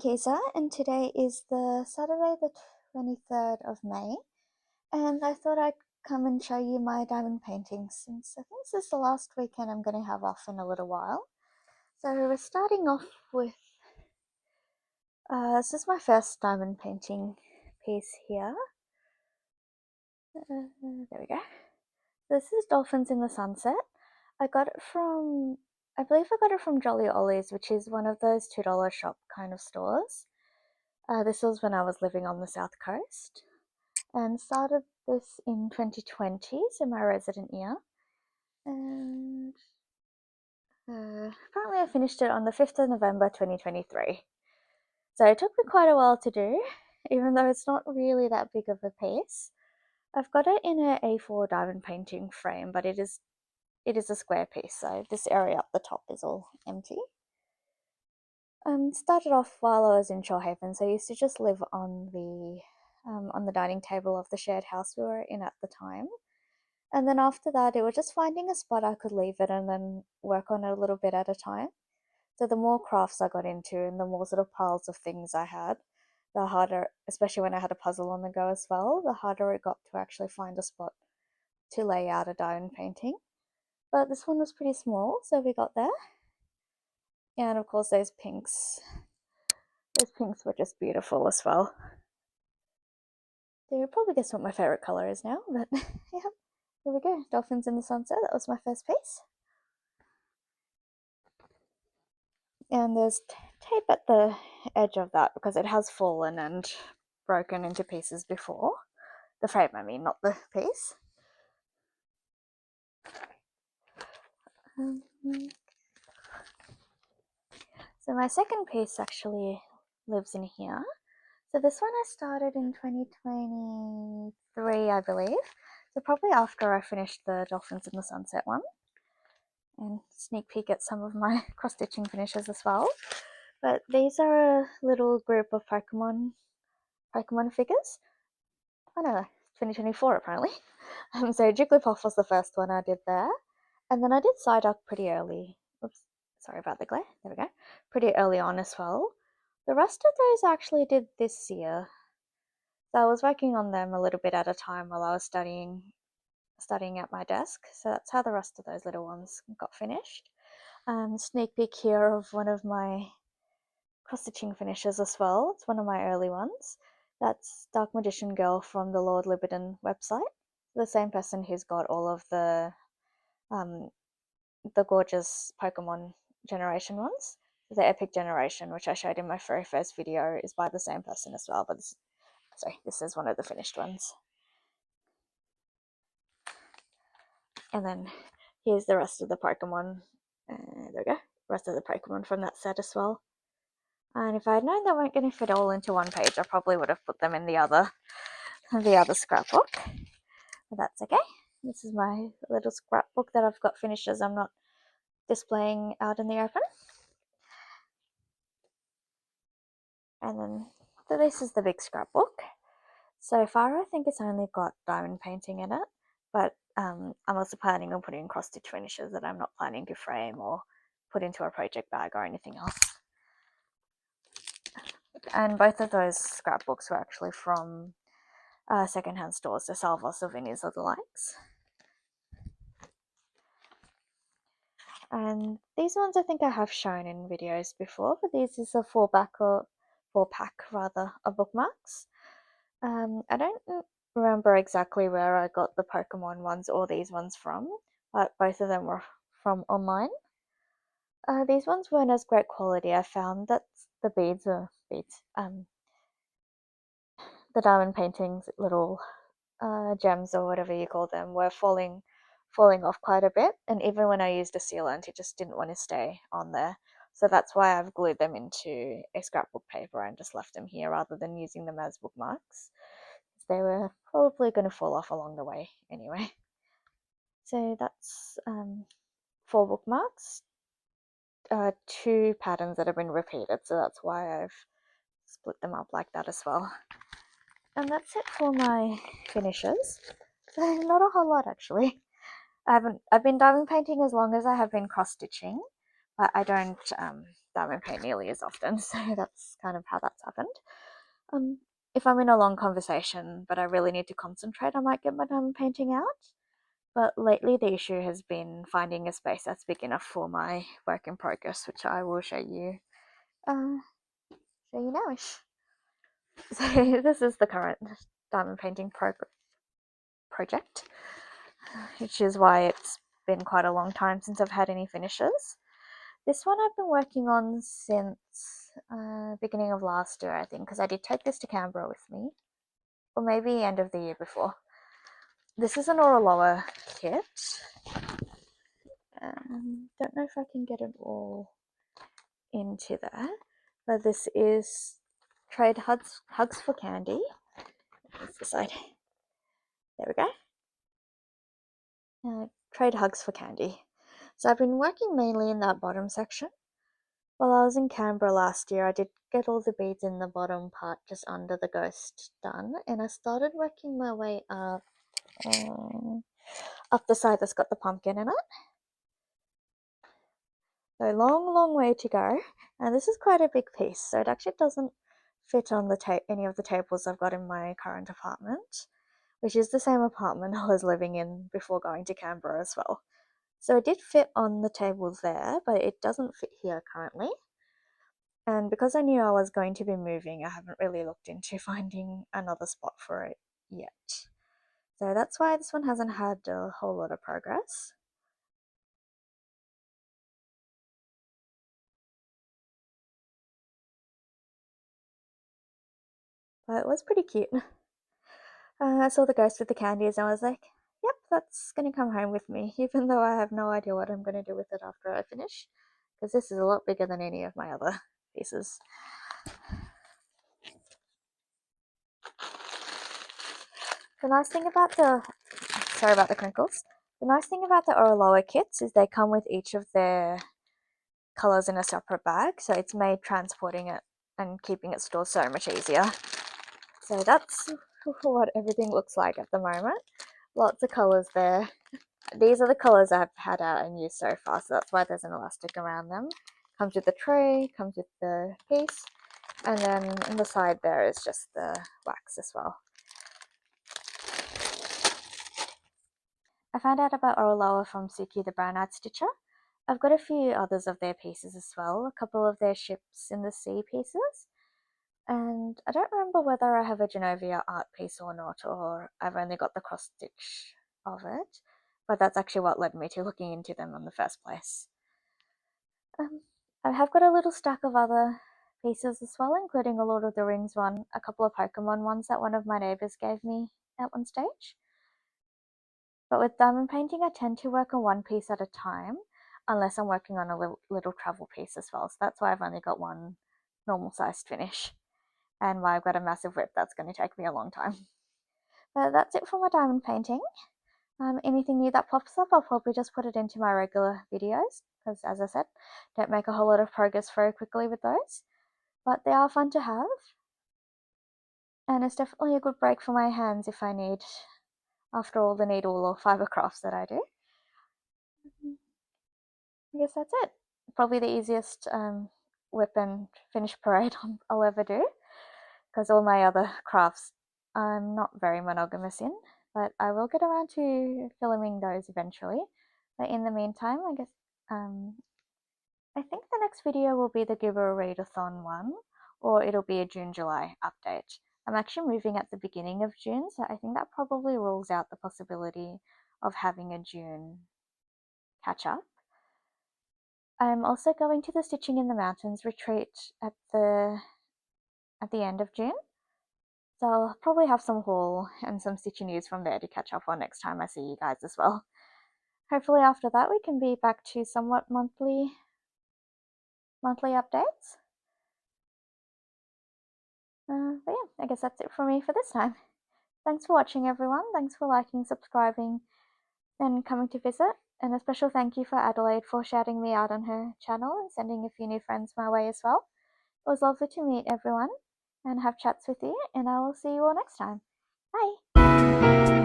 Keza, and today is the Saturday the 23rd of May, and I thought I'd come and show you my diamond paintings since I think this is the last weekend I'm going to have off in a little while. So we're starting off with, this is my first diamond painting piece here. There we go. This is Dolphins in the Sunset. I believe I got it from Jolly Ollie's, which is one of those $2 shop kind of stores. This was when I was living on the South Coast, and started this in 2020, so my resident year. And apparently I finished it on the 5th of November 2023. So it took me quite a while to do, even though it's not really that big of a piece. I've got it in an A4 diamond painting frame, but it is a square piece, so this area up the top is all empty. Started off while I was in Shorehaven, so I used to just live on the dining table of the shared house we were in at the time. And then after that, it was just finding a spot I could leave it and then work on it a little bit at a time. So the more crafts I got into and the more sort of piles of things I had, the harder, especially when I had a puzzle on the go as well, the harder it got to actually find a spot to lay out a diamond painting. But this one was pretty small, so we got there. And of course those pinks were just beautiful as well. You probably guess what my favourite colour is now, but yeah, here we go. Dolphins in the Sunset, that was my first piece. And there's tape at the edge of that because it has fallen and broken into pieces before. The frame, I mean, not the piece. So my second piece actually lives in here. So this one I started in 2023, I believe. So probably after I finished the Dolphins in the Sunset one. And sneak peek at some of my cross-stitching finishes as well. But these are a little group of Pokemon figures. I don't know, 2024 apparently. So Jigglypuff was the first one I did there. And then I did Psyduck pretty early. Oops, sorry about the glare. There we go. Pretty early on as well. The rest of those I actually did this year. So I was working on them a little bit at a time while I was studying at my desk. So that's how the rest of those little ones got finished. Sneak peek here of one of my cross-stitching finishes as well. It's one of my early ones. That's Dark Magician Girl from the Lord Libidon website. The same person who's got all of the gorgeous Pokemon generation ones. The Epic Generation, which I showed in my very first video, is by the same person as well. But this is one of the finished ones. And then here's the rest of the Pokemon. There we go. Rest of the Pokemon from that set as well. And if I had known they weren't going to fit all into one page, I probably would have put them in the other scrapbook. But that's okay. This is my little scrapbook that I've got finishes I'm not displaying out in the open. And then, so this is the big scrapbook. So far, I think it's only got diamond painting in it, but I'm also planning on putting cross-stitch finishes that I'm not planning to frame or put into a project bag or anything else. And both of those scrapbooks were actually from secondhand stores, so Salva, Souvenirs, or the likes. And these ones I think I have shown in videos before, but this is a four pack of bookmarks. I don't remember exactly where I got the Pokemon ones or these ones from, but both of them were from online. These ones weren't as great quality. I found that the the diamond paintings, little gems or whatever you call them, were falling off quite a bit, and even when I used a sealant, it just didn't want to stay on there. So that's why I've glued them into a scrapbook paper and just left them here rather than using them as bookmarks. They were probably going to fall off along the way anyway. So that's 4 bookmarks, 2 patterns that have been repeated, so that's why I've split them up like that as well. And that's it for my finishes. So not a whole lot actually. I've been diamond painting as long as I have been cross-stitching, but I don't diamond paint nearly as often, so that's kind of how that's happened. If I'm in a long conversation but I really need to concentrate, I might get my diamond painting out. But lately the issue has been finding a space that's big enough for my work in progress, which I will show you nowish. So this is the current diamond painting project, which is why it's been quite a long time since I've had any finishes. This one I've been working on since beginning of last year, I think, because I did take this to Canberra with me, or maybe end of the year before. This is an Oroloa kit. Don't know if I can get it all into there, but this is Trade Hugs for Candy. That's the side. There we go. Trade Hugs for Candy. So I've been working mainly in that bottom section. While I was in Canberra last year, I did get all the beads in the bottom part just under the ghost done, and I started working my way up the side that's got the pumpkin in it. So long way to go, and this is quite a big piece, so it actually doesn't fit on any of the tables I've got in my current apartment, which is the same apartment I was living in before going to Canberra as well. So it did fit on the tables there, but it doesn't fit here currently. And because I knew I was going to be moving, I haven't really looked into finding another spot for it yet. So that's why this one hasn't had a whole lot of progress. But it was pretty cute. I saw the ghost with the candies and I was like, yep, that's going to come home with me, even though I have no idea what I'm going to do with it after I finish, because this is a lot bigger than any of my other pieces. The nice thing about sorry about the crinkles. The nice thing about the Oroloa kits is they come with each of their colours in a separate bag, so it's made transporting it and keeping it stored so much easier. So that's what everything looks like at the moment. Lots of colours there. These are the colours I've had out and used so far, so that's why there's an elastic around them. Comes with the tray, comes with the piece, and then on the side there is just the wax as well. I found out about Oroloa from Suki the Brown-Eyed Stitcher. I've got a few others of their pieces as well, a couple of their ships in the sea pieces. And I don't remember whether I have a Genovia art piece or not, or I've only got the cross stitch of it, but that's actually what led me to looking into them in the first place. I have got a little stack of other pieces as well, including a Lord of the Rings one, a couple of Pokemon ones that one of my neighbours gave me at one stage. But with diamond painting, I tend to work on one piece at a time, unless I'm working on a little travel piece as well. So that's why I've only got one normal sized finish, and why I've got a massive WIP that's going to take me a long time. But that's it for my diamond painting. Anything new that pops up, I'll probably just put it into my regular videos, because as I said, don't make a whole lot of progress very quickly with those. But they are fun to have, and it's definitely a good break for my hands if I need, after all the needle or fibre crafts that I do. I guess that's it. Probably the easiest WIP and finish parade I'll ever do, because all my other crafts I'm not very monogamous in, but I will get around to filming those eventually. But in the meantime, I guess I think the next video will be the Give a Readathon one, or it'll be a June-July update. I'm actually moving at the beginning of June, so I think that probably rules out the possibility of having a June catch-up. I'm also going to the Stitching in the Mountains retreat at the end of June, so I'll probably have some haul and some stitching news from there to catch up on next time I see you guys as well. Hopefully after that we can be back to somewhat monthly updates. But yeah, I guess that's it for me for this time. Thanks for watching, everyone. Thanks for liking, subscribing, and coming to visit. And a special thank you for Adelaide for shouting me out on her channel and sending a few new friends my way as well. It was lovely to meet everyone and have chats with you, and I will see you all next time. Bye!